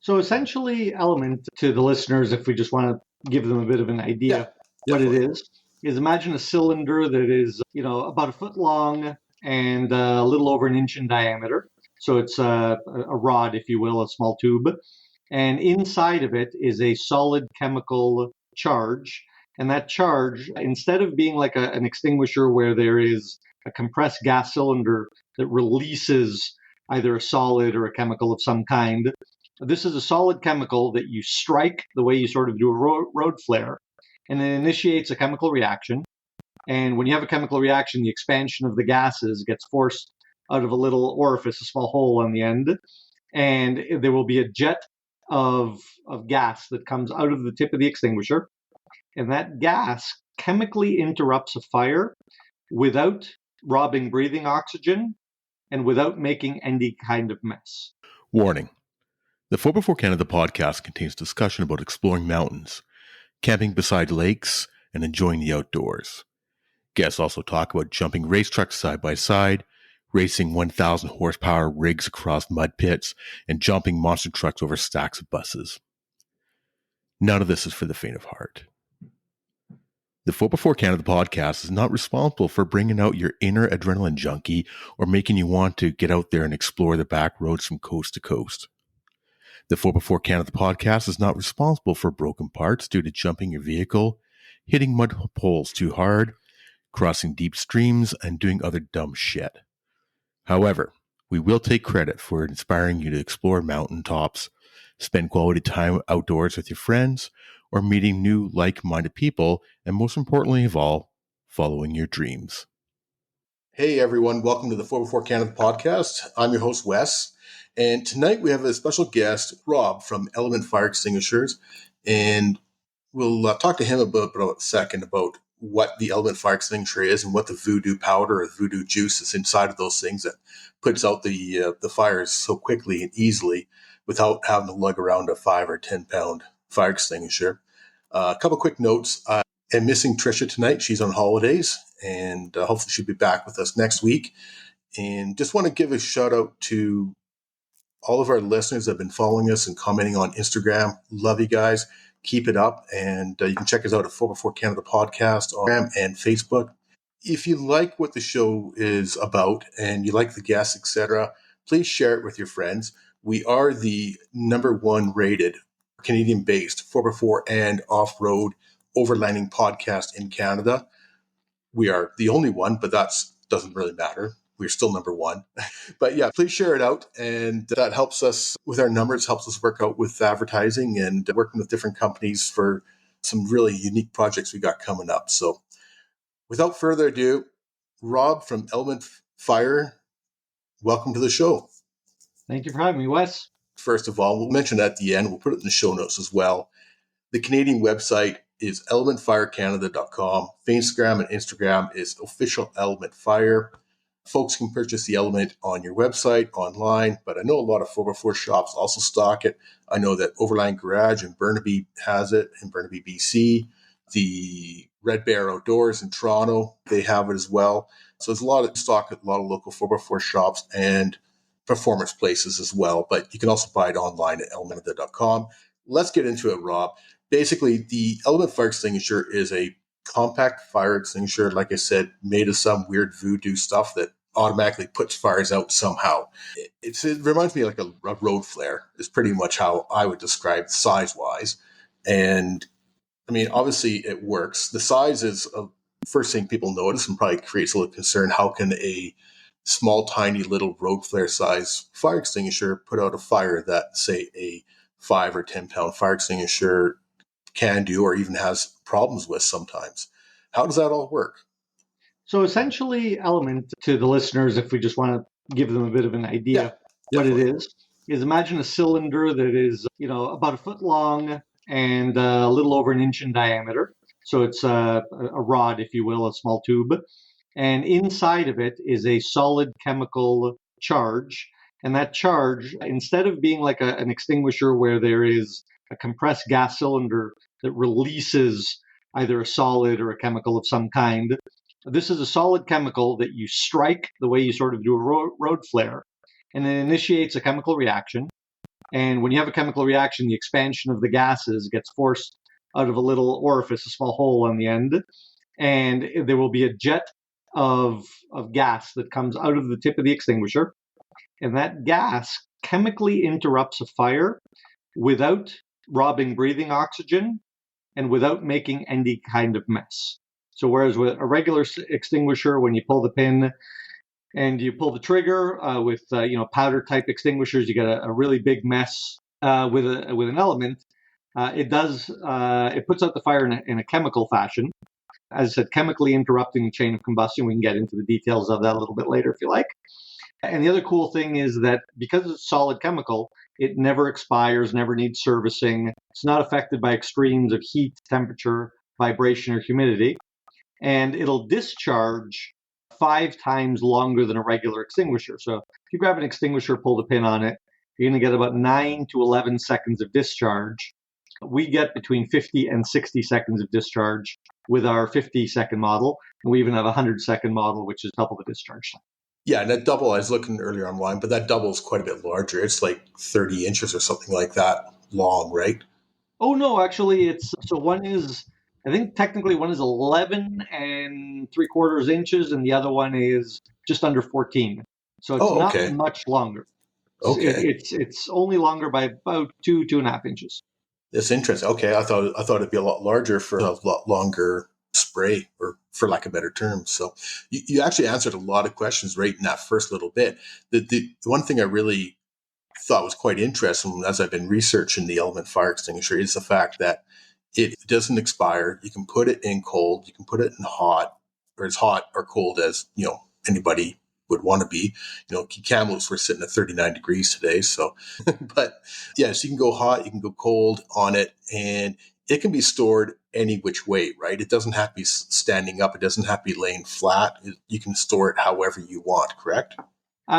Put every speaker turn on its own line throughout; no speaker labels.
So essentially, Element to the listeners, if we just want to give them a bit of an idea what it is imagine a cylinder that is, about a foot long and a little over an inch in diameter. So it's a rod, if you will, a small tube. And inside of it is a solid chemical charge. And that charge, instead of being like an extinguisher where there is a compressed gas cylinder that releases either a solid or a chemical of some kind, this is a solid chemical that you strike the way you sort of do a road flare, and it initiates a chemical reaction. And when you have a chemical reaction, the expansion of the gases gets forced out of a little orifice, a small hole on the end, and there will be a jet of gas that comes out of the tip of the extinguisher. And that gas chemically interrupts a fire without robbing breathing oxygen and without making any kind of mess.
Warning. The 4x4 Canada podcast contains discussion about exploring mountains, camping beside lakes, and enjoying the outdoors. Guests also talk about jumping race trucks side by side, racing 1,000 horsepower rigs across mud pits, and jumping monster trucks over stacks of buses. None of this is for the faint of heart. The 4x4 Canada podcast is not responsible for bringing out your inner adrenaline junkie or making you want to get out there and explore the back roads from coast to coast. The 4x4 Canada podcast is not responsible for broken parts due to jumping your vehicle, hitting mud poles too hard, crossing deep streams, and doing other dumb shit. However, we will take credit for inspiring you to explore mountaintops, spend quality time outdoors with your friends, or meeting new like-minded people, and most importantly of all, following your dreams.
Hey everyone, welcome to the 4x4 Canada podcast. I'm your host Wes, and tonight we have a special guest, Rob from Element Fire Extinguishers, and we'll talk to him about a second about what the Element Fire Extinguisher is and what the voodoo powder or voodoo juice is inside of those things that puts out the fires so quickly and easily without having to lug around a 5 or 10 pound fire extinguisher. A couple quick notes. I'm missing Trisha tonight. She's on holidays, and hopefully she'll be back with us next week. And just want to give a shout out to all of our listeners that have been following us and commenting on Instagram. Love you guys. Keep it up. And you can check us out at 4x4 Canada Podcast on Instagram and Facebook. If you like what the show is about and you like the guests, etc., please share it with your friends. We are the #1 rated Canadian-based 4x4 and off-road overlanding podcast in Canada. We are the only one, but that doesn't really matter. We're still #1. But yeah, please share it out. And that helps us with our numbers, helps us work out with advertising and working with different companies for some really unique projects we got coming up. So without further ado, Rob from Element Fire, welcome to the show.
Thank you for having me, Wes.
First of all, we'll mention at the end, we'll put it in the show notes as well. The Canadian website is elementfirecanada.com. Instagram and Instagram is official Element Fire. Folks can purchase the Element on your website, online, but I know a lot of 4x4 shops also stock it. I know that Overland Garage in Burnaby has it, in Burnaby, BC. The Red Bear Outdoors in Toronto, they have it as well. So there's a lot of stock at a lot of local 4x4 shops and performance places as well, but you can also buy it online at elementada.com. Let's get into it, Rob. Basically, the Element Fire Extinguisher is a compact fire extinguisher, like I said, made of some weird voodoo stuff that automatically puts fires out somehow. It reminds me like a road flare is pretty much how I would describe size-wise. And I mean, obviously it works. The size is the first thing people notice and probably creates a little concern. How can a small, tiny little road flare size fire extinguisher put out a fire that, say, a 5 or 10 pound fire extinguisher can do or even has problems with sometimes? How does that all work?
So essentially, Element to the listeners, if we just want to give them a bit of an idea what it is imagine a cylinder that is, about a foot long and a little over an inch in diameter. So it's a rod, if you will, a small tube. And inside of it is a solid chemical charge. And that charge, instead of being like an extinguisher where there is a compressed gas cylinder that releases either a solid or a chemical of some kind, this is a solid chemical that you strike the way you sort of do a road flare. And it initiates a chemical reaction. And when you have a chemical reaction, the expansion of the gases gets forced out of a little orifice, a small hole on the end, and there will be a jet of gas that comes out of the tip of the extinguisher. And that gas chemically interrupts a fire without robbing breathing oxygen and without making any kind of mess. So whereas with a regular extinguisher, when you pull the pin and you pull the trigger with powder type extinguishers, you get a really big mess. With an element, it puts out the fire in a chemical fashion. As I said, chemically interrupting the chain of combustion. We can get into the details of that a little bit later if you like. And the other cool thing is that because it's solid chemical, it never expires, never needs servicing. It's not affected by extremes of heat, temperature, vibration, or humidity. And it'll discharge 5 times longer than a regular extinguisher. So if you grab an extinguisher, pull the pin on it, you're going to get about 9 to 11 seconds of discharge. We get between 50 and 60 seconds of discharge with our 50-second model. And we even have a 100-second model, which is double the discharge time.
Yeah, and that double, I was looking earlier online, but that double is quite a bit larger. It's like 30 inches or something like that long, right?
Oh, no, actually, one is, I think technically one is 11 and 3/4 inches, and the other one is just under 14. So it's not much longer.
Okay.
It's only longer by about 2.5 inches.
That's interesting. Okay, I thought it'd be a lot larger for a lot longer spray, or for lack of better terms. So you actually answered a lot of questions right in that first little bit. The one thing I really thought was quite interesting as I've been researching the Element Fire Extinguisher is the fact that it doesn't expire. You can put it in cold, you can put it in hot, or as hot or cold as anybody would want to be. Camels were sitting at 39 degrees today. So, but yes, you can go hot, you can go cold on it, and it can be stored any which way, right? It doesn't have to be standing up. It doesn't have to be laying flat. You can store it however you want, correct?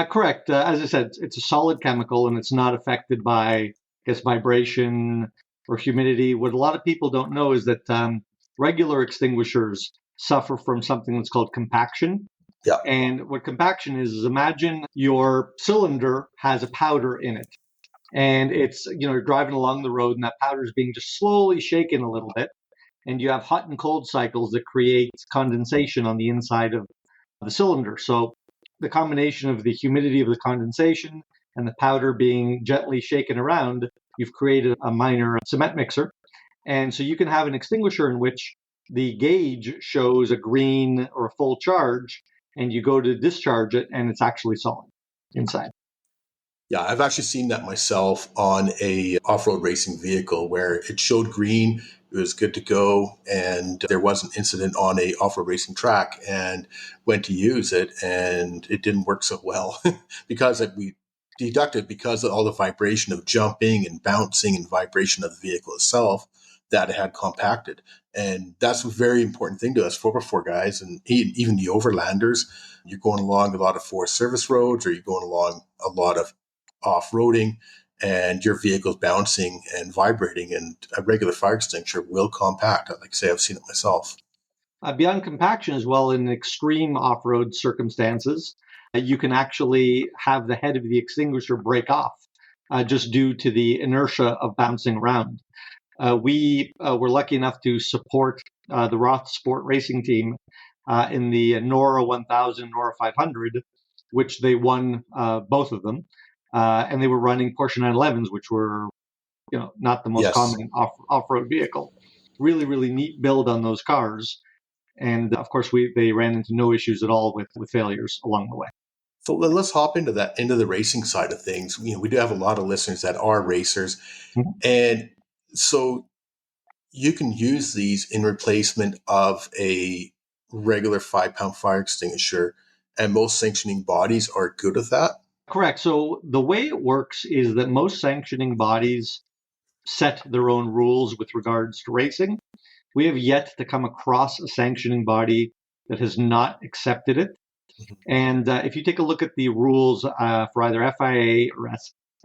Correct. As I said, it's a solid chemical and it's not affected by, I guess, vibration or humidity. What a lot of people don't know is that regular extinguishers suffer from something that's called compaction.
Yeah.
And what compaction is imagine your cylinder has a powder in it. And it's, you're driving along the road and that powder is being just slowly shaken a little bit. And you have hot and cold cycles that create condensation on the inside of the cylinder. So the combination of the humidity of the condensation and the powder being gently shaken around, you've created a minor cement mixer. And so you can have an extinguisher in which the gauge shows a green or a full charge, and you go to discharge it, and it's actually solid inside.
Yeah, I've actually seen that myself on a off-road racing vehicle where it showed green, it was good to go, and there was an incident on a off-road racing track and went to use it, and it didn't work so well because we deducted because of all the vibration of jumping and bouncing and vibration of the vehicle itself that it had compacted. And that's a very important thing to us 4x4 guys, and even the overlanders. You're going along a lot of Forest Service roads, or you're going along a lot of off-roading, and your vehicle's bouncing and vibrating, and a regular fire extinguisher will compact. Like I say, I've seen it myself.
Beyond compaction as well, in extreme off-road circumstances, you can actually have the head of the extinguisher break off just due to the inertia of bouncing around. We were lucky enough to support the Roth Sport Racing team in the Nora 1000, Nora 500, which they won both of them. And they were running Porsche 911s, which were, not the most common off-road vehicle. Really, really neat build on those cars. And of course, they ran into no issues at all with failures along the way.
So let's hop into the racing side of things. We do have a lot of listeners that are racers. Mm-hmm. And so you can use these in replacement of a regular 5-pound fire extinguisher, and most sanctioning bodies are good with that.
Correct. So the way it works is that most sanctioning bodies set their own rules with regards to racing. We have yet to come across a sanctioning body that has not accepted it. Mm-hmm. And if you take a look at the rules for either FIA or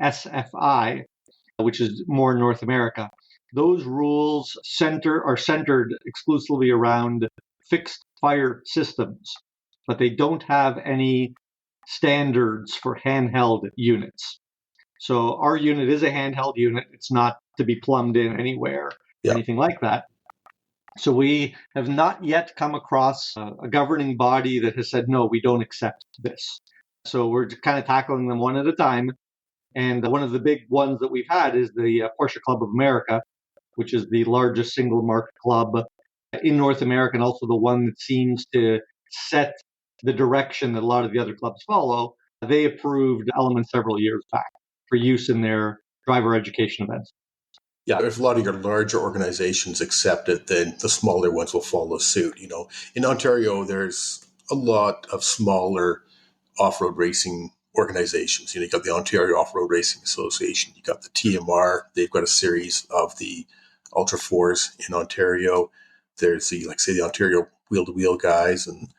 SFI, which is more North America, those rules are centered exclusively around fixed fire systems, but they don't have any standards for handheld units. So our unit is a handheld unit. It's not to be plumbed in anywhere or anything like that. So we have not yet come across a governing body that has said, no, we don't accept this. So we're kind of tackling them one at a time. And one of the big ones that we've had is the Porsche Club of America, which is the largest single market club in North America, and also the one that seems to set the direction that a lot of the other clubs follow. They approved Element several years back for use in their driver education events.
Yeah, if a lot of your larger organizations accept it, then the smaller ones will follow suit. In Ontario, there's a lot of smaller off-road racing organizations. You got the Ontario Off-Road Racing Association. You got the TMR. They've got a series of the Ultra Fours in Ontario. There's the Ontario Wheel to Wheel guys, and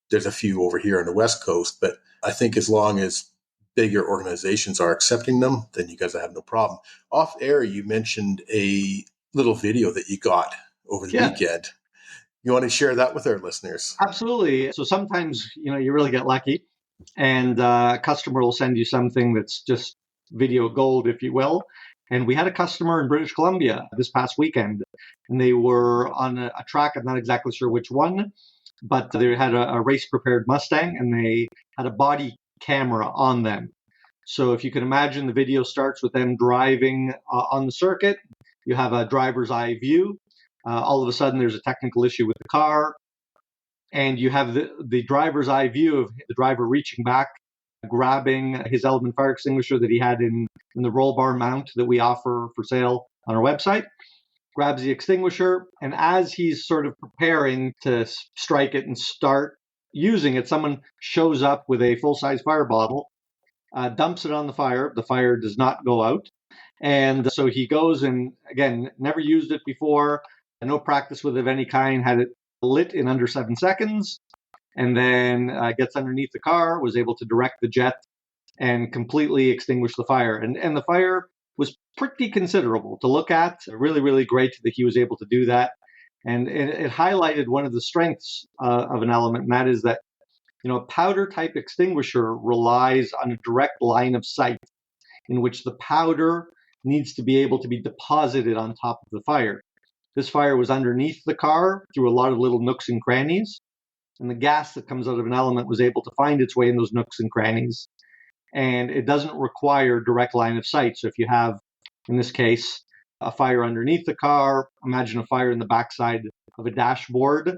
there's a few over here on the West Coast. But I think as long as bigger organizations are accepting them, then you guys have no problem. Off air, you mentioned a little video that you got over the weekend. You want to share that with our listeners?
Absolutely. So sometimes, you really get lucky, and a customer will send you something that's just video gold, if you will. And we had a customer in British Columbia this past weekend, and they were on a track. I'm not exactly sure which one, but they had a race-prepared Mustang, and they had a body camera on them. So if you can imagine, the video starts with them driving on the circuit. You have a driver's eye view. All of a sudden, there's a technical issue with the car, and you have the driver's eye view of the driver reaching back, grabbing his Element Fire Extinguisher that he had in the roll bar mount that we offer for sale on our website, grabs the extinguisher, and as he's sort of preparing to strike it and start using it, someone shows up with a full-size fire bottle, dumps it on the fire. The fire does not go out. And so he goes and, again, never used it before, no practice with it of any kind, had it lit in under 7 seconds, and then gets underneath the car, was able to direct the jet and completely extinguish the fire. And the fire was pretty considerable to look at. Really, really great that he was able to do that. And it highlighted one of the strengths of an Element, and that is that, a powder type extinguisher relies on a direct line of sight in which the powder needs to be able to be deposited on top of the fire. This fire was underneath the car through a lot of little nooks and crannies, and the gas that comes out of an Element was able to find its way in those nooks and crannies. And it doesn't require direct line of sight. So if you have, in this case, a fire underneath the car, imagine a fire in the backside of a dashboard,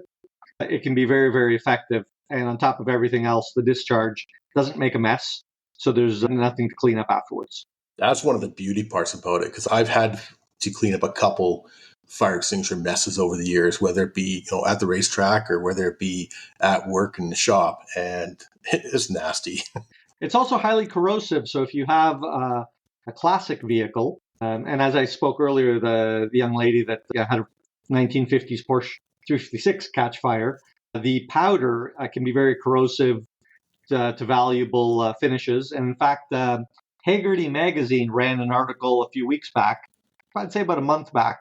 it can be very, very effective. And on top of everything else, the discharge doesn't make a mess. So there's nothing to clean up afterwards.
That's one of the beauty parts about it, because I've had to clean up a couple fire extinguisher messes over the years, whether it be at the racetrack or whether it be at work in the shop, and it's nasty.
It's also highly corrosive. So if you have a classic vehicle, and as I spoke earlier, the young lady that had a 1950s Porsche 356 catch fire, the powder can be very corrosive to valuable finishes. And in fact, Hagerty magazine ran an article a few weeks back, I'd say about a month back,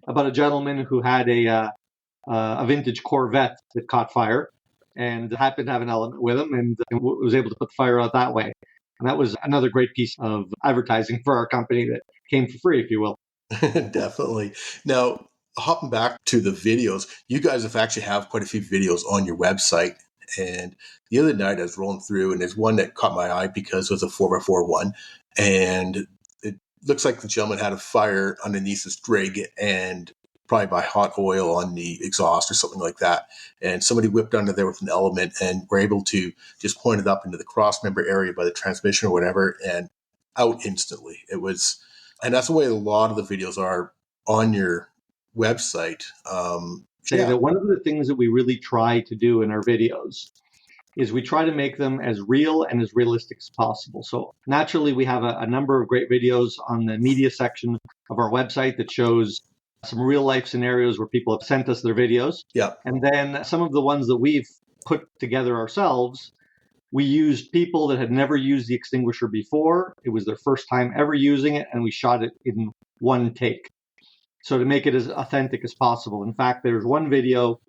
about a gentleman who had a vintage Corvette that caught fire and happened to have an Element with him, and was able to put the fire out that way. And that was another great piece of advertising for our company that came for free, if you will.
Definitely. Now, hopping back to the videos, you guys have quite a few videos on your website. And the other night I was rolling through, and there's one that caught my eye because it was a 4x4 one. And it looks like the gentleman had a fire underneath his rig, and probably by hot oil on the exhaust or something like that. And somebody whipped under there with an Element and were able to just point it up into the crossmember area by the transmission or whatever, and out instantly. And that's the way a lot of the videos are on your website.
That one of the things that we really try to do in our videos is we try to make them as real and as realistic as possible. So naturally, we have a number of great videos on the media section of our website that shows some real life scenarios where people have sent us their videos.
Yeah.
And then some of the ones that we've put together ourselves, we used people that had never used the extinguisher before. It was their first time ever using it, and we shot it in one take. So to make it as authentic as possible. In fact, there's one video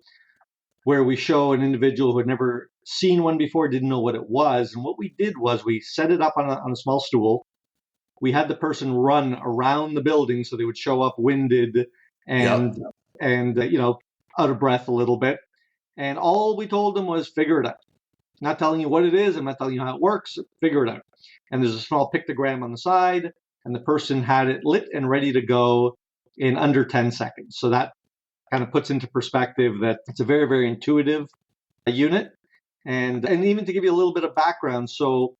where we show an individual who had never seen one before, didn't know what it was. And what we did was we set it up on a small stool. we had the person run around the building, so they would show up winded and
Yep.
out of breath a little bit. And all we told them was figure it out. Not telling you what it is, I'm not telling you how it works, figure it out. And there's a small pictogram on the side, and the person had it lit and ready to go in under 10 seconds. So that kind of puts into perspective that it's a very, very intuitive unit. And even to give you a little bit of background, so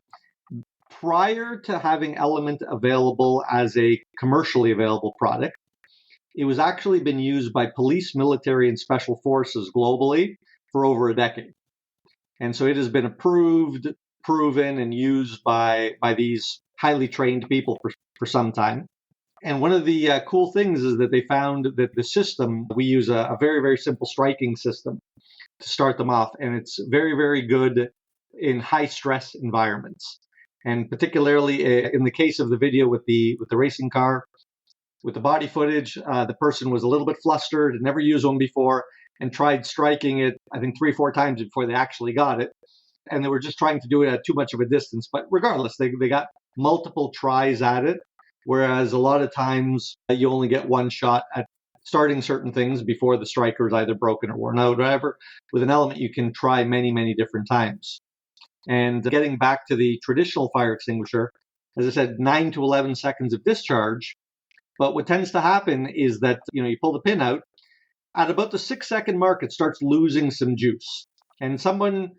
prior to having Element available as a commercially available product, it was actually been used by police, military, and special forces globally for over a decade. And so it has been approved, proven, and used by these highly trained people for some time. And one of the cool things is that they found that the system, we use a very, very simple striking system to start them off. And it's very, very good in high stress environments. And particularly in the case of the video with the racing car, with the body footage, the person was a little bit flustered, had never used one before, and tried striking it, I think 3-4 times before they actually got it. And they were just trying to do it at too much of a distance. But regardless, they got multiple tries at it, whereas a lot of times you only get one shot at starting certain things before the striker is either broken or worn out or whatever. With an Element, you can try many, many different times. And getting back to the traditional fire extinguisher, as I said, 9 to 11 seconds of discharge. But what tends to happen is that, you pull the pin out. At about the 6-second mark, it starts losing some juice. And someone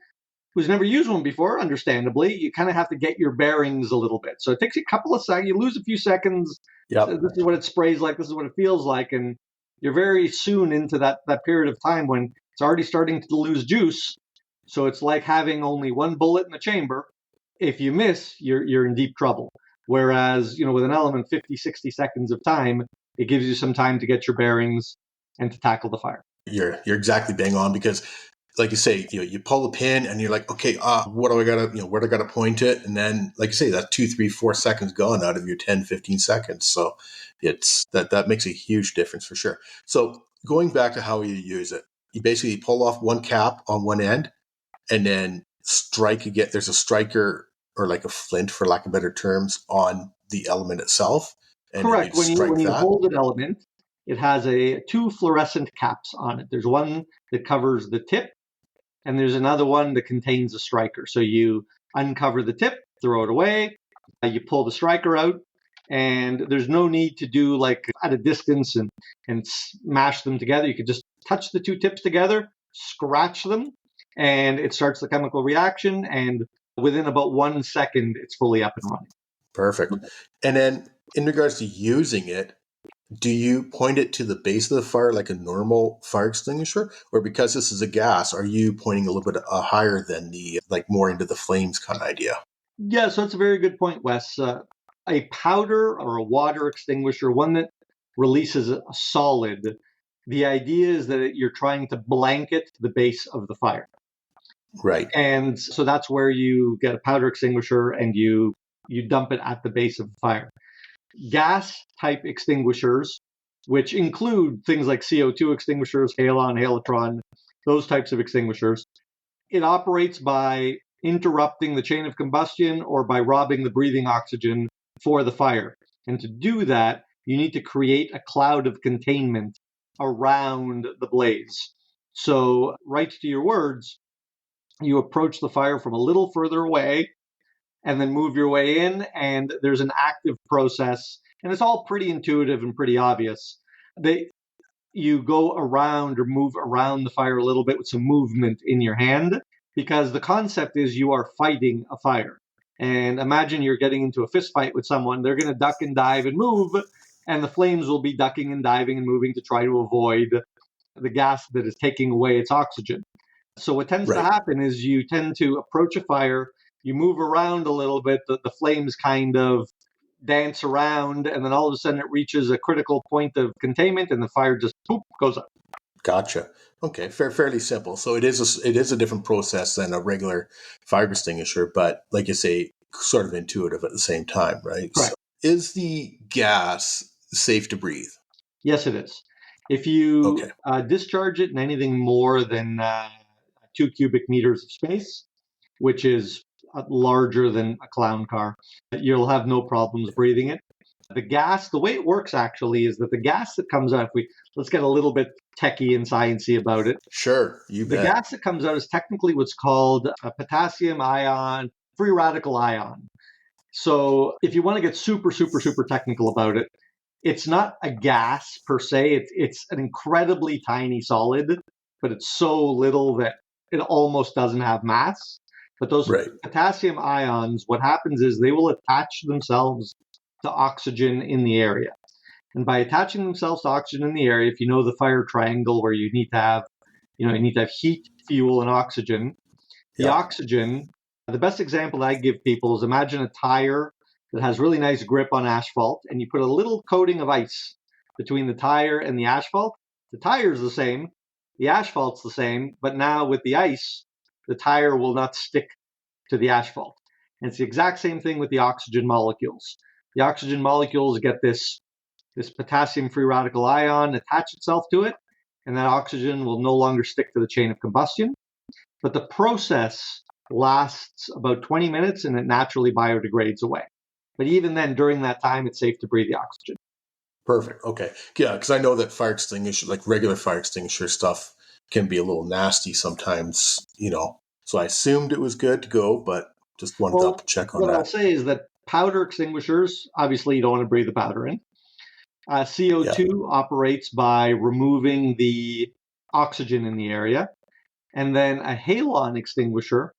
who's never used one before, understandably, you kind of have to get your bearings a little bit. So it takes you a couple of seconds. You lose a few seconds.
Yep.
This is what it sprays like. This is what it feels like. And you're very soon into that period of time when it's already starting to lose juice. So it's like having only one bullet in the chamber. If you miss, you're in deep trouble. Whereas, with an Element, 50, 60 seconds of time, it gives you some time to get your bearings and to tackle the fire.
You're exactly bang on, because like you say, you pull the pin and you're like, okay, what do I gotta, where do I gotta point it? And then, like you say, that's 2, 3, 4 seconds gone out of your 10, 15 seconds. So it's that makes a huge difference for sure. So going back to how you use it, you basically pull off one cap on one end and then strike again. There's a striker, or like a flint, for lack of better terms, on the Element itself. And
correct.
When
you hold an Element, it has two fluorescent caps on it. There's one that covers the tip, and there's another one that contains a striker. So you uncover the tip, throw it away, you pull the striker out, and there's no need to do like at a distance and smash them together. You could just touch the two tips together, scratch them, and it starts the chemical reaction, and within about 1 second, it's fully up and running.
Perfect. And then in regards to using it, do you point it to the base of the fire like a normal fire extinguisher? Or because this is a gas, are you pointing a little bit higher than more into the flames kind of idea?
Yeah, so that's a very good point, Wes. A powder or a water extinguisher, one that releases a solid, the idea is that you're trying to blanket the base of the fire.
Right.
And so that's where you get a powder extinguisher and you dump it at the base of the fire. Gas type extinguishers, which include things like CO2 extinguishers, halon, halotron, those types of extinguishers, it operates by interrupting the chain of combustion or by robbing the breathing oxygen for the fire. And to do that, you need to create a cloud of containment around the blaze. So, right to your words, you approach the fire from a little further away and then move your way in, and there's an active process, and it's all pretty intuitive and pretty obvious. You go around or move around the fire a little bit with some movement in your hand, because the concept is you are fighting a fire. And imagine you're getting into a fist fight with someone. They're going to duck and dive and move, and the flames will be ducking and diving and moving to try to avoid the gas that is taking away its oxygen. So what tends to happen is you tend to approach a fire, you move around a little bit, the flames kind of dance around, and then all of a sudden it reaches a critical point of containment and the fire just poof, goes up.
Gotcha. Okay, fairly simple. So it is a different process than a regular fire extinguisher, but like you say, sort of intuitive at the same time, right?
Correct.
So is the gas safe to breathe?
Yes, it is. If you discharge it in anything more than 2 cubic meters of space, which is larger than a clown car. You'll have no problems breathing it. The gas, the way it works actually is that the gas that comes out, let's get a little bit techie and sciencey about it.
Sure, you
The
bet.
gas that comes out is technically what's called a potassium ion, free radical ion. So if you want to get super, super, super technical about it, it's not a gas per se. It's an incredibly tiny solid, but it's so little that it almost doesn't have mass. But those potassium ions, what happens is they will attach themselves to oxygen in the area. And by attaching themselves to oxygen in the area, if you know the fire triangle where you need to have heat, fuel, and oxygen, the oxygen, the best example I give people is imagine a tire that has really nice grip on asphalt, and you put a little coating of ice between the tire and the asphalt. The tire's the same, the asphalt's the same, but now with the ice, the tire will not stick to the asphalt. And it's the exact same thing with the oxygen molecules. The oxygen molecules get this potassium free radical ion attach itself to it, and that oxygen will no longer stick to the chain of combustion. But the process lasts about 20 minutes and it naturally biodegrades away. But even then, during that time, it's safe to breathe the oxygen.
Perfect. Okay. Yeah, because I know that fire extinguisher, like regular fire extinguisher stuff, can be a little nasty sometimes, So I assumed it was good to go, but just wanted to double check on that.
What I'll say is that powder extinguishers, obviously you don't want to breathe the powder in. CO2 operates by removing the oxygen in the area. And then a halon extinguisher,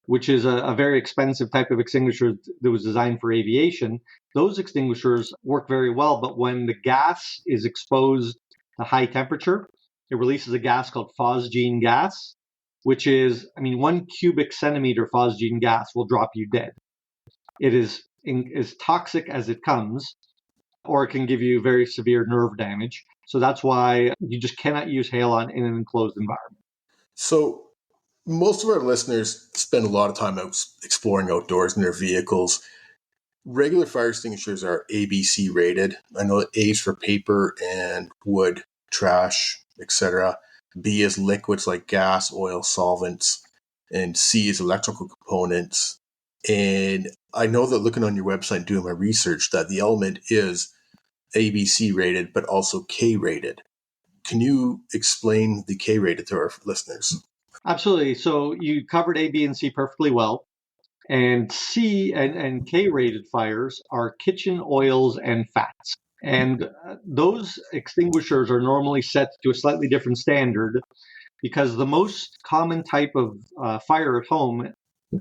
which is a very expensive type of extinguisher that was designed for aviation, those extinguishers work very well. But when the gas is exposed to high temperature, it releases a gas called phosgene gas, which is, 1 cubic centimeter phosgene gas will drop you dead. It is as toxic as it comes, or it can give you very severe nerve damage. So that's why you just cannot use halon in an enclosed environment.
So most of our listeners spend a lot of time out exploring outdoors in their vehicles. Regular fire extinguishers are ABC rated. I know that A is for paper and wood, trash, etc. B is liquids like gas, oil, solvents, and C is electrical components. And I know that looking on your website and doing my research that the Element is ABC rated, but also K rated. Can you explain the K rated to our listeners?
Absolutely. So you covered A, B, and C perfectly well. And C and K rated fires are kitchen oils and fats. And those extinguishers are normally set to a slightly different standard because the most common type of fire at home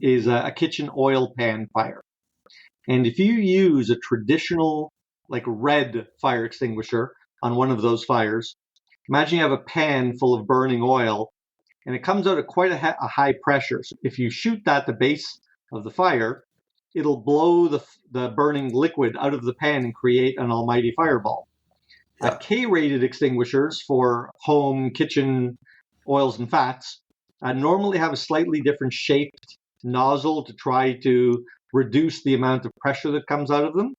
is a kitchen oil pan fire. And if you use a traditional, like red fire extinguisher on one of those fires, imagine you have a pan full of burning oil and it comes out at quite a high pressure. So if you shoot that at the base of the fire, it'll blow the burning liquid out of the pan and create an almighty fireball.
Yeah.
K-rated extinguishers for home, kitchen oils and fats normally have a slightly different shaped nozzle to try to reduce the amount of pressure that comes out of them.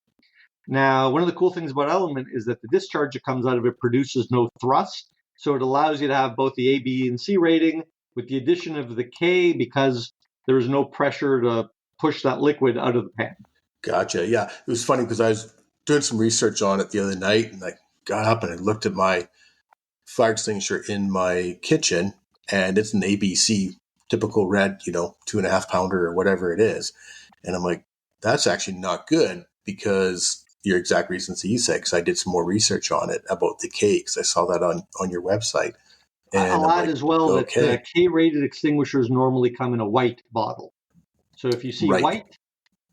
Now, one of the cool things about Element is that the discharge that comes out of it produces no thrust. So it allows you to have both the A, B, and C rating with the addition of the K because there is no pressure to push that liquid out of the pan.
Gotcha. Yeah. It was funny because I was doing some research on it the other night and I got up and I looked at my fire extinguisher in my kitchen and it's an ABC, typical red, 2.5 pounder or whatever it is. And I'm like, that's actually not good because your exact reasons that you said, because I did some more research on it about the K because I saw that on your website. And
I'll add as well that K-rated extinguishers normally come in a white bottle. So if you see white,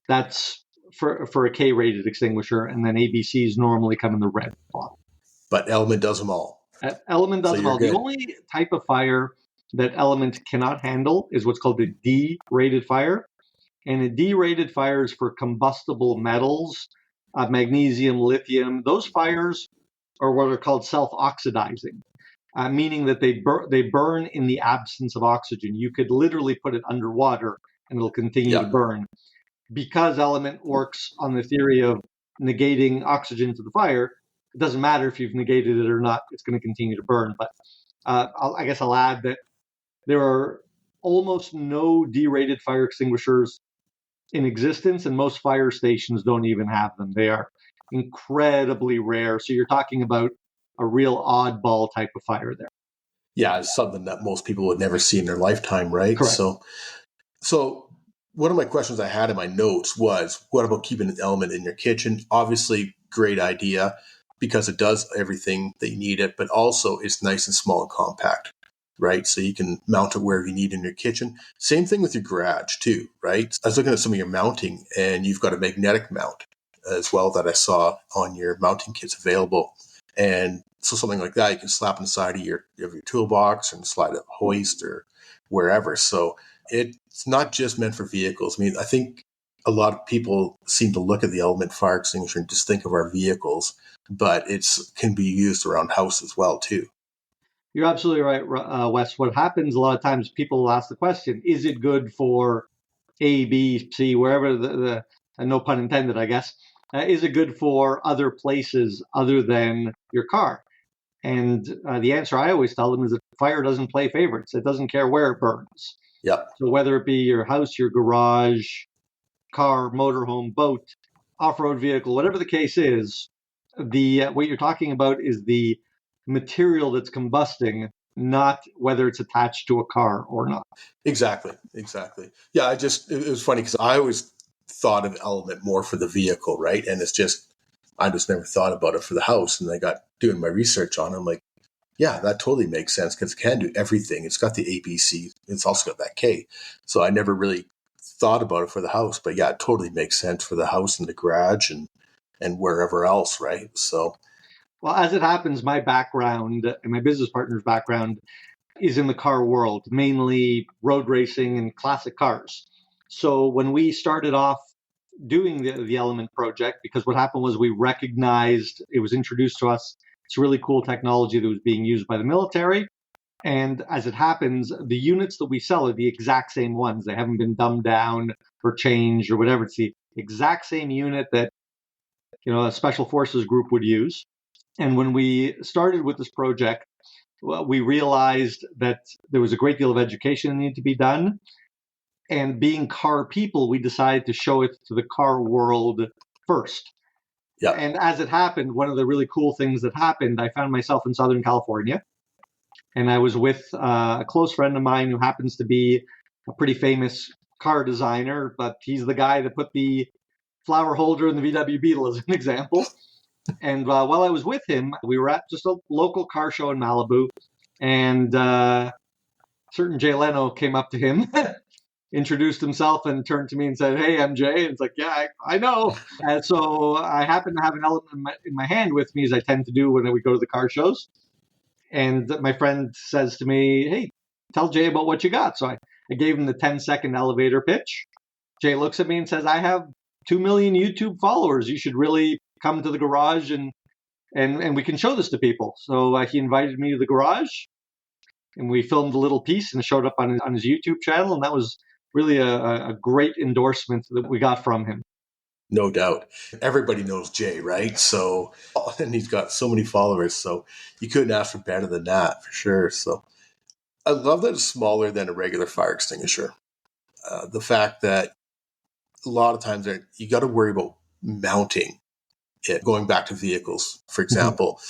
that's for a K-rated extinguisher, and then ABCs normally come in the red bottle.
But Element does them all.
Element does them all. Good. The only type of fire that Element cannot handle is what's called the D-rated fire. And a D-rated fire is for combustible metals, magnesium, lithium. Those fires are what are called self-oxidizing. Meaning that they burn in the absence of oxygen. You could literally put it underwater and it'll continue to burn. Because Element works on the theory of negating oxygen to the fire, it doesn't matter if you've negated it or not, it's going to continue to burn. But I guess I'll add that there are almost no D-rated fire extinguishers in existence, and most fire stations don't even have them. They are incredibly rare. So you're talking about a real oddball type of fire there.
Yeah, it's something that most people would never see in their lifetime, right?
Correct.
So one of my questions I had in my notes was, what about keeping an element in your kitchen? Obviously, great idea because it does everything that you need it, but also it's nice and small and compact, right? So you can mount it wherever you need in your kitchen. Same thing with your garage too, right? I was looking at some of your mounting, and you've got a magnetic mount as well that I saw on your mounting kits available. And so something like that you can slap inside of your toolbox and slide a hoist or wherever. So it's not just meant for vehicles. I mean, I think a lot of people seem to look at the Element Fire Extinguisher and just think of our vehicles, but it can be used around house as well too.
You're absolutely right, Wes. What happens a lot of times, people will ask the question, is it good for A, B, C, wherever the no pun intended, I guess, is it good for other places other than your car? And the answer I always tell them is that fire doesn't play favorites. It doesn't care where it burns.
Yep.
So whether it be your house, your garage, car, motorhome, boat, off-road vehicle, whatever the case is, what you're talking about is the material that's combusting, not whether it's attached to a car or not.
Exactly. Yeah, it was funny because I always thought of Element more for the vehicle, right? And I just never thought about it for the house. And I got doing my research on it. I'm like, yeah, that totally makes sense because it can do everything. It's got the ABC. It's also got that K. So I never really thought about it for the house. But yeah, it totally makes sense for the house and the garage and wherever else, right? So,
well, as it happens, my background and my business partner's background is in the car world, mainly road racing and classic cars. So when we started off doing the Element project, because what happened was we recognized it was introduced to us. It's really cool technology that was being used by the military. And as it happens, the units that we sell are the exact same ones. They haven't been dumbed down or changed or whatever. It's the exact same unit that a special forces group would use. And when we started with this project, we realized that there was a great deal of education that needed to be done. And being car people, we decided to show it to the car world first.
yeah.
And as it happened, one of the really cool things that happened, I found myself in Southern California. And I was with a close friend of mine who happens to be a pretty famous car designer, but he's the guy that put the flower holder in the VW Beetle as an example. And while I was with him, we were at just a local car show in Malibu, and certain Jay Leno came up to him, introduced himself, and turned to me and said, "Hey, I'm Jay." And it's like, yeah, I know. And so I happen to have an element in my hand with me, as I tend to do when we go to the car shows. And my friend says to me, "Hey, tell Jay about what you got." So I gave him the 10-second elevator pitch. Jay looks at me and says, "I have 2 million YouTube followers. You should really come to the garage and we can show this to people." So he invited me to the garage, and we filmed a little piece and showed up on his YouTube channel. And that was really a great endorsement that we got from him.
No doubt. Everybody knows Jay, right? So, and he's got so many followers, so you couldn't ask for better than that, for sure. So, I love that it's smaller than a regular fire extinguisher. The fact that a lot of times you got to worry about mounting it, going back to vehicles, for example.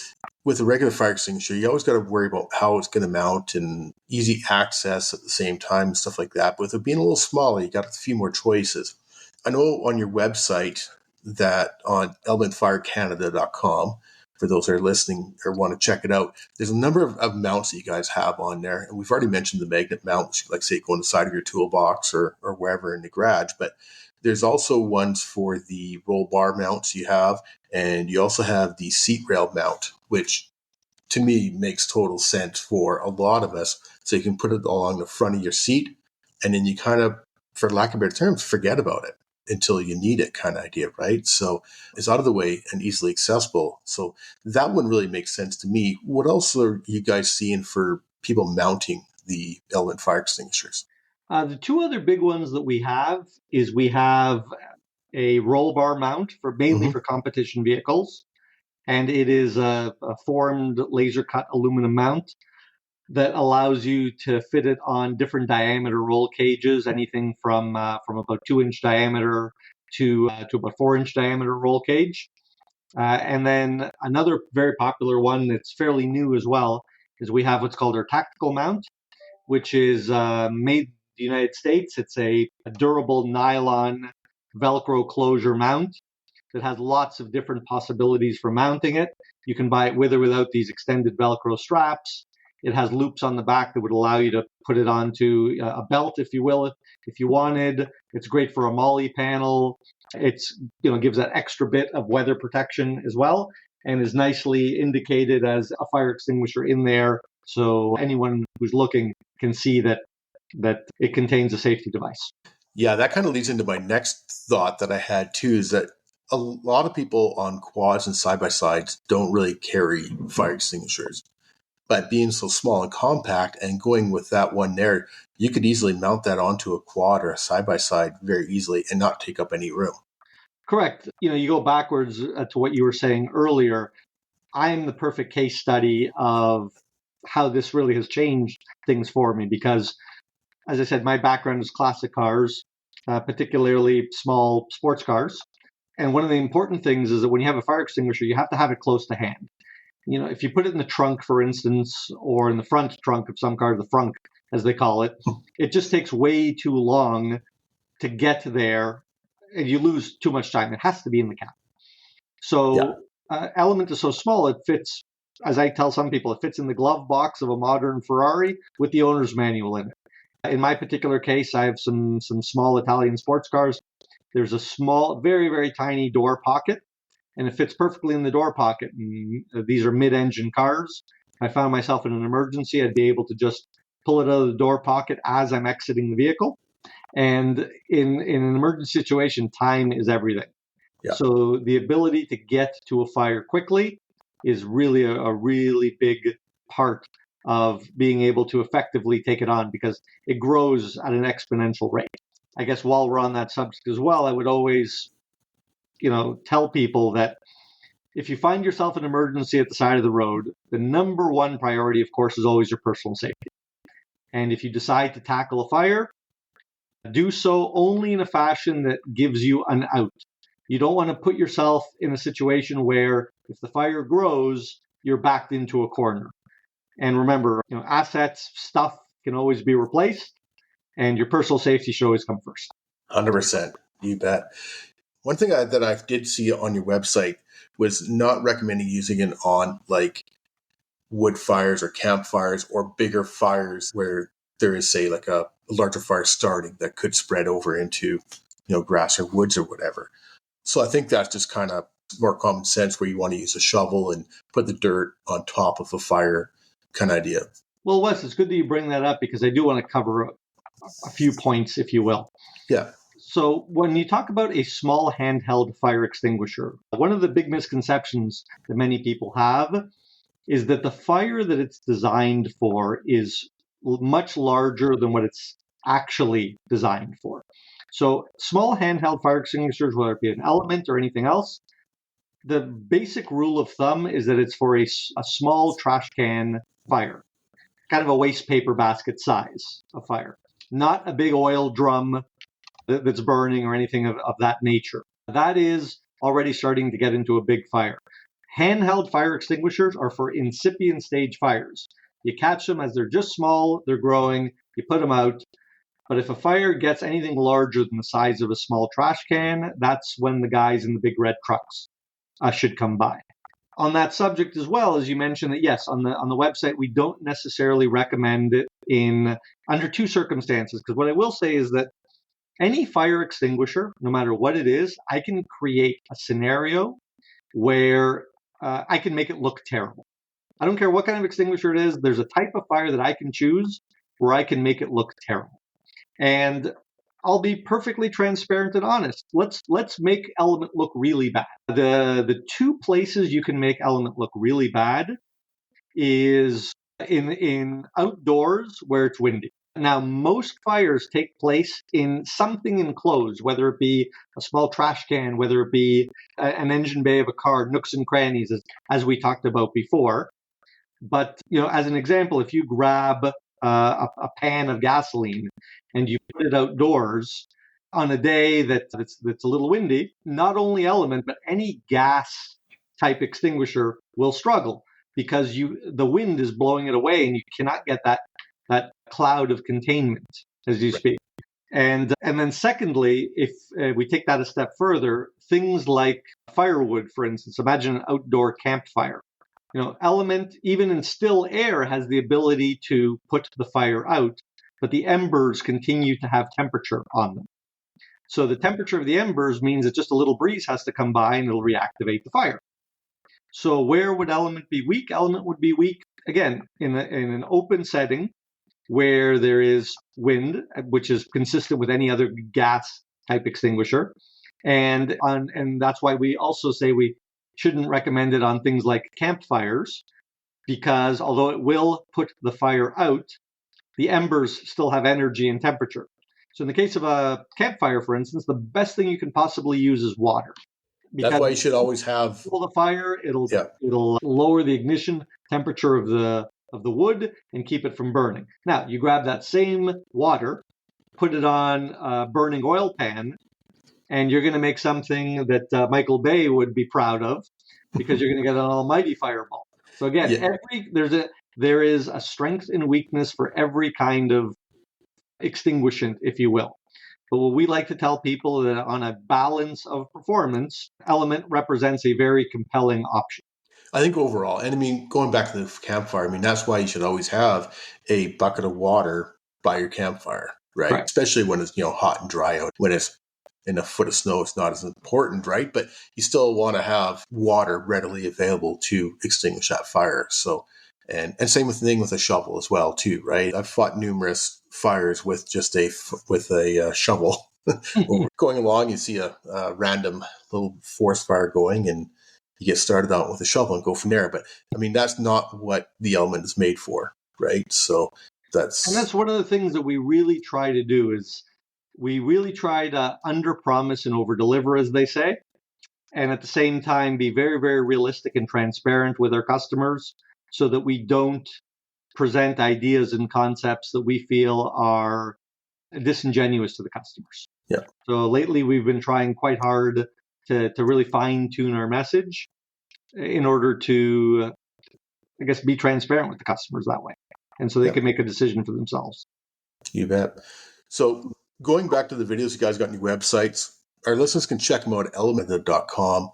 With a regular fire extinguisher, you always got to worry about how it's going to mount and easy access at the same time and stuff like that. But with it being a little smaller, you got a few more choices. I know on your website that on elementfirecanada.com, for those that are listening or want to check it out, there's a number of mounts that you guys have on there. And we've already mentioned the magnet mount, which, like say, go on the side of your toolbox or wherever in the garage. But there's also ones for the roll bar mounts you have. And you also have the seat rail mount, which to me makes total sense for a lot of us. So you can put it along the front of your seat, and then you kind of, for lack of better terms, forget about it until you need it kind of idea, right? So it's out of the way and easily accessible. So that one really makes sense to me. What else are you guys seeing for people mounting the Element Fire Extinguishers?
The two other big ones that we have is we have a roll bar mount for mainly for competition vehicles. And it is a formed laser cut aluminum mount. that allows you to fit it on different diameter roll cages, anything from about 2-inch diameter to about 4-inch diameter roll cage. And then another very popular one that's fairly new as well is we have what's called our tactical mount, which is made in the United States. It's a durable nylon Velcro closure mount that has lots of different possibilities for mounting it. You can buy it with or without these extended Velcro straps. It has loops on the back that would allow you to put it onto a belt, if you will, if you wanted. It's great for a molly panel. It's, gives that extra bit of weather protection as well, and is nicely indicated as a fire extinguisher in there, so anyone who's looking can see that it contains a safety device.
Yeah, that kind of leads into my next thought that I had too, is that a lot of people on quads and side-by-sides don't really carry fire extinguishers. But being so small and compact and going with that one there, you could easily mount that onto a quad or a side-by-side very easily and not take up any room.
Correct. You go backwards to what you were saying earlier. I'm the perfect case study of how this really has changed things for me because, as I said, my background is classic cars, particularly small sports cars. And one of the important things is that when you have a fire extinguisher, you have to have it close to hand. If you put it in the trunk, for instance, or in the front trunk of some cars, the frunk, as they call it, it just takes way too long to get there, and you lose too much time. It has to be in the cab. So Element is so small, it fits, as I tell some people, it fits in the glove box of a modern Ferrari with the owner's manual in it. In my particular case, I have some small Italian sports cars. There's a small, very, very tiny door pocket, and it fits perfectly in the door pocket. And these are mid-engine cars. If I found myself in an emergency, I'd be able to just pull it out of the door pocket as I'm exiting the vehicle. And in an emergency situation, time is everything. Yeah. So the ability to get to a fire quickly is really a really big part of being able to effectively take it on, because it grows at an exponential rate. I guess while we're on that subject as well, I would always, tell people that if you find yourself in an emergency at the side of the road, the number one priority, of course, is always your personal safety. And if you decide to tackle a fire, do so only in a fashion that gives you an out. You don't want to put yourself in a situation where if the fire grows, you're backed into a corner. And remember, assets, stuff can always be replaced, and your personal safety should always come first.
100%. You bet. One thing that I did see on your website was not recommending using it on like wood fires or campfires or bigger fires where there is, say, like a larger fire starting that could spread over into, grass or woods or whatever. So I think that's just kind of more common sense, where you want to use a shovel and put the dirt on top of a fire kind of idea.
Well, Wes, it's good that you bring that up, because I do want to cover a few points, if you will.
Yeah.
So when you talk about a small handheld fire extinguisher, one of the big misconceptions that many people have is that the fire that it's designed for is much larger than what it's actually designed for. So small handheld fire extinguishers, whether it be an Element or anything else, the basic rule of thumb is that it's for a small trash can fire, kind of a waste paper basket size of fire, not a big oil drum that's burning or anything of that nature. That is already starting to get into a big fire. Handheld fire extinguishers are for incipient stage fires. You catch them as they're just small, they're growing, you put them out. But if a fire gets anything larger than the size of a small trash can, that's when the guys in the big red trucks should come by. On that subject as well, as you mentioned, that yes, on the website, we don't necessarily recommend it under two circumstances. Because what I will say is that any fire extinguisher, no matter what it is, I can create a scenario where I can make it look terrible. I don't care what kind of extinguisher it is. There's a type of fire that I can choose where I can make it look terrible. And I'll be perfectly transparent and honest. Let's make Element look really bad. The two places you can make Element look really bad is in outdoors where it's windy. Now, most fires take place in something enclosed, whether it be a small trash can, whether it be an engine bay of a car, nooks and crannies, as we talked about before. But, as an example, if you grab a pan of gasoline and you put it outdoors on a day that's a little windy, not only Element, but any gas type extinguisher will struggle because the wind is blowing it away and you cannot get that cloud of containment, as you speak. And then secondly, if we take that a step further, things like firewood, for instance, imagine an outdoor campfire. Element, even in still air, has the ability to put the fire out, but the embers continue to have temperature on them. So the temperature of the embers means that just a little breeze has to come by and it'll reactivate the fire. So where would Element be weak? Element would be weak, again, in an open setting where there is wind, which is consistent with any other gas type extinguisher. And that's why we also say we shouldn't recommend it on things like campfires, because although it will put the fire out, the embers still have energy and temperature. So in the case of a campfire, for instance, the best thing you can possibly use is water.
Because that's why you should always have
the fire. It'll lower the ignition temperature of the wood and keep it from burning. Now, you grab that same water, put it on a burning oil pan, and you're going to make something that Michael Bay would be proud of, because you're going to get an almighty fireball. So again, there is a strength and weakness for every kind of extinguishant, if you will. But what we like to tell people that on a balance of performance, Element represents a very compelling option.
I think overall, and I mean, going back to the campfire, I mean, that's why you should always have a bucket of water by your campfire, right? Especially when it's, hot and dry out. When it's in a foot of snow, it's not as important, right? But you still want to have water readily available to extinguish that fire. So, and same with the thing with a shovel as well, too, right? I've fought numerous fires with just a shovel. Going along, you see a random little forest fire going, and you get started out with a shovel and go from there. But I mean, that's not what the Element is made for, right? So that's
one of the things that we really try to do is we really try to under-promise and over-deliver, as they say, and at the same time be very, very realistic and transparent with our customers so that we don't present ideas and concepts that we feel are disingenuous to the customers.
Yeah.
So lately we've been trying quite hard to really fine-tune our message in order to, I guess, be transparent with the customers that way. And so they can make a decision for themselves.
You bet. So going back to the videos, you guys got new websites. Our listeners can check them out at element.com.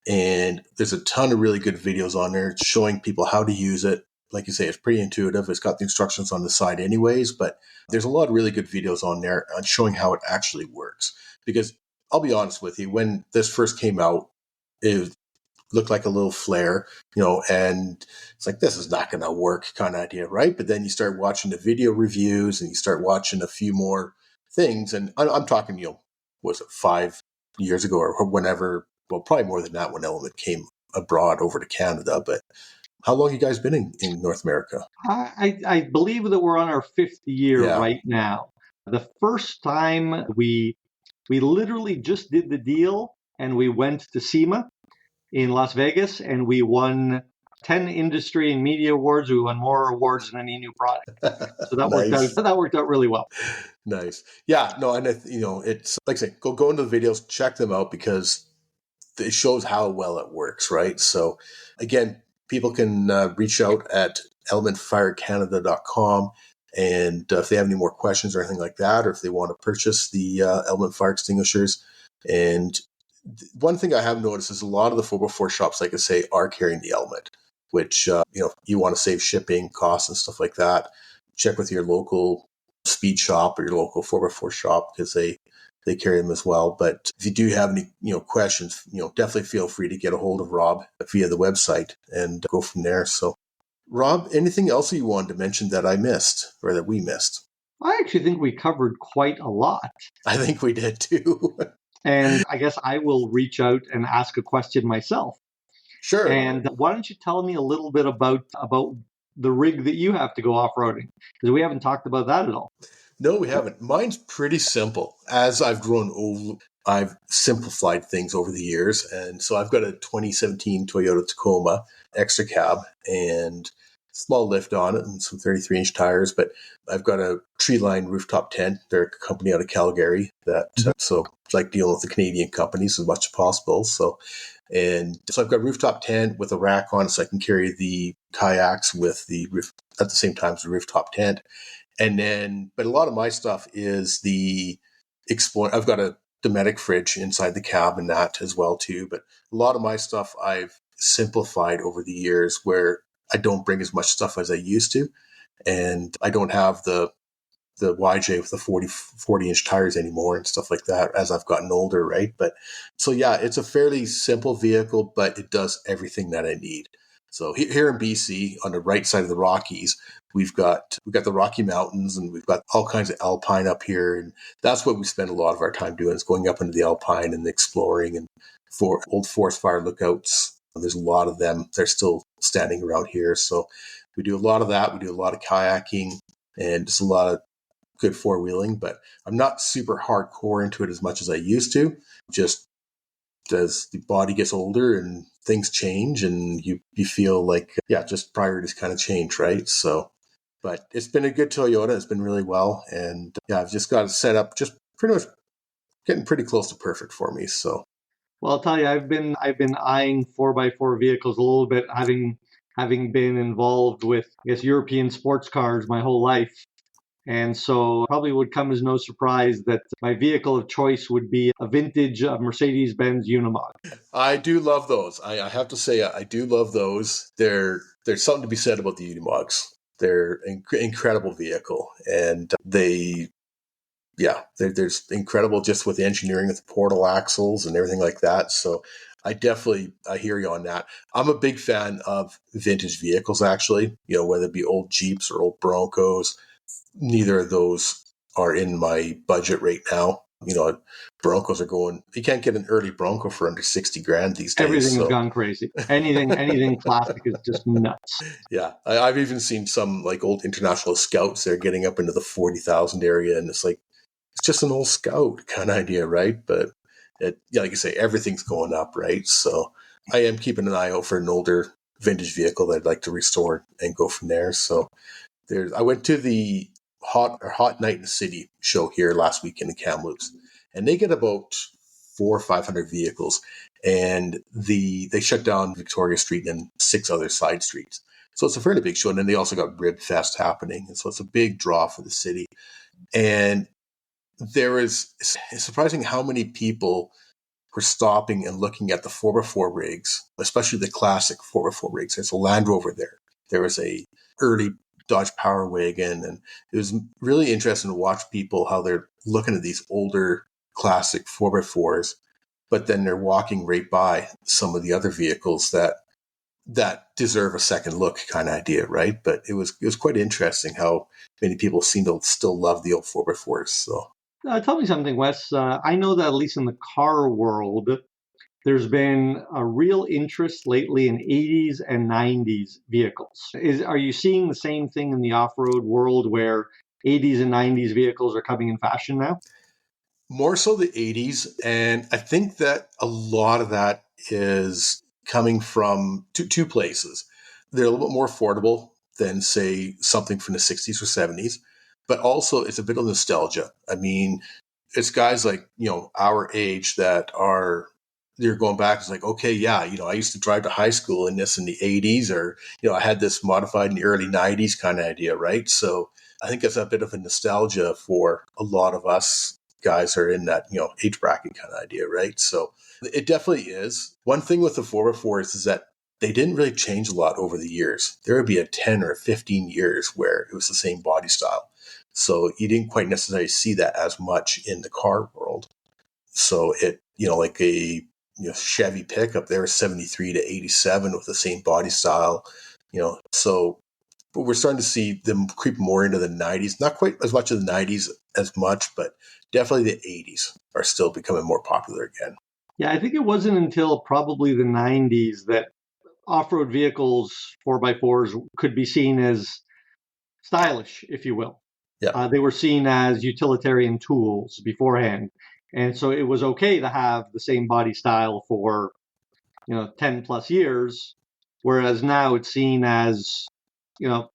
And there's a ton of really good videos on there showing people how to use it. Like you say, it's pretty intuitive. It's got the instructions on the side anyways, but there's a lot of really good videos on there on showing how it actually works. Because I'll be honest with you, when this first came out, it looked like a little flare, and it's like, this is not going to work kind of idea, right? But then you start watching the video reviews and you start watching a few more things. And I'm talking, was it 5 years ago or whenever? Well, probably more than that when Element came abroad over to Canada. But how long have you guys been in North America?
I believe that we're on our 5th year right now. The first time we literally just did the deal and we went to SEMA in Las Vegas and we won 10 industry and media awards. We won more awards than any new product. So that worked out really well.
Nice. Yeah, no, and it's like I say, go into the videos, check them out because it shows how well it works, right? So again, people can reach out at elementfirecanada.com. And if they have any more questions or anything like that, or if they want to purchase the Element Fire Extinguishers. And one thing I have noticed is a lot of the 4x4 shops, like I say, are carrying the Element, which, you want to save shipping costs and stuff like that. Check with your local speed shop or your local 4x4 shop because they carry them as well. But if you do have any, questions, definitely feel free to get a hold of Rob via the website and go from there. So, Rob, anything else you wanted to mention that I missed or that we missed?
I actually think we covered quite a lot.
I think we did too.
And I guess I will reach out and ask a question myself.
Sure.
And why don't you tell me a little bit about the rig that you have to go off-roading? Because we haven't talked about that at all.
No, we haven't. Mine's pretty simple. As I've grown old, I've simplified things over the years. And so I've got a 2017 Toyota Tacoma extra cab. And small lift on it and some 33-inch tires. But I've got a tree-lined rooftop tent. They're a company out of Calgary that, so it's like dealing with the Canadian companies as much as possible. So I've got a rooftop tent with a rack on it so I can carry the kayaks with the roof at the same time as the rooftop tent. But a lot of my stuff is the explore. I've got a Dometic fridge inside the cab and that as well too. But a lot of my stuff I've simplified over the years where I don't bring as much stuff as I used to. And I don't have the YJ with the 40-inch tires anymore and stuff like that as I've gotten older, right? But so yeah, it's a fairly simple vehicle, but it does everything that I need. So here in BC, on the right side of the Rockies, we've got the Rocky Mountains, and we've got all kinds of alpine up here, and that's what we spend a lot of our time doing, is going up into the alpine and exploring, and for old forest fire lookouts. There's a lot of them. They're still standing around here, so we do a lot of that. We do a lot of kayaking and just a lot of good four-wheeling, but I'm not super hardcore into it as much as I used to, just as the body gets older and things change and you feel like, just priorities kind of change, right? So, but it's been a good Toyota. It's been really well. And I've just got it set up just pretty much getting pretty close to perfect for me. So,
well, I'll tell you, I've been eyeing 4x4 vehicles a little bit, having been involved with, I guess, European sports cars my whole life. And so probably would come as no surprise that my vehicle of choice would be a vintage Mercedes-Benz Unimog.
I do love those. I have to say, I do love those. There's something to be said about the Unimogs. They're an incredible vehicle. And there's incredible just with the engineering of the portal axles and everything like that. So I hear you on that. I'm a big fan of vintage vehicles, actually, whether it be old Jeeps or old Broncos. Neither of those are in my budget right now. Broncos are going, you can't get an early Bronco for under 60 grand these days.
Everything has gone crazy. Anything classic is just nuts.
Yeah. I've even seen some like old International Scouts. They're getting up into the 40,000 area. And it's like, it's just an old Scout kind of idea, right? But like you say, everything's going up, right? So I am keeping an eye out for an older vintage vehicle that I'd like to restore and go from there. So I went to the Hot Night in the City show here last weekend in Kamloops, and they get about 400 or 500 vehicles, and they shut down Victoria Street and 6 other side streets. So it's a fairly big show, and then they also got Rib Fest happening, and so it's a big draw for the city. And it's surprising how many people were stopping and looking at the 4x4 rigs, especially the classic 4x4 rigs. There's a Land Rover there. There was a early Dodge Power Wagon, and it was really interesting to watch people, how they're looking at these older classic 4x4s, but then they're walking right by some of the other vehicles that deserve a second look kind of idea, right? But it was quite interesting how many people seem to still love the old 4x4s. So
tell me something, Wes. I know that at least in the car world, there's been a real interest lately in 80s and 90s vehicles. Are you seeing the same thing in the off-road world where 80s and 90s vehicles are coming in fashion now?
More so the 80s. And I think that a lot of that is coming from two places. They're a little bit more affordable than, say, something from the 60s or 70s. But also it's a bit of nostalgia. I mean, it's guys like, our age that you're going back. It's like, okay, yeah, I used to drive to high school in this in the 80s, or, I had this modified in the early 90s kind of idea, right? So I think it's a bit of a nostalgia for a lot of us guys who are in that, age bracket kind of idea, right? So it definitely is. One thing with the 4x4s is that they didn't really change a lot over the years. There would be a 10 or 15 years where it was the same body style. So you didn't quite necessarily see that as much in the car world. So it, like a Chevy pickup, there was 73 to 87 with the same body style, so, but we're starting to see them creep more into the 90s, not quite as much of the 90s as much, but definitely the 80s are still becoming more popular again.
Yeah, I think it wasn't until probably the 90s that off-road vehicles, 4x4s, could be seen as stylish, if you will.
Yeah.
They were seen as utilitarian tools beforehand. And so it was okay to have the same body style for, 10 plus years, whereas now it's seen as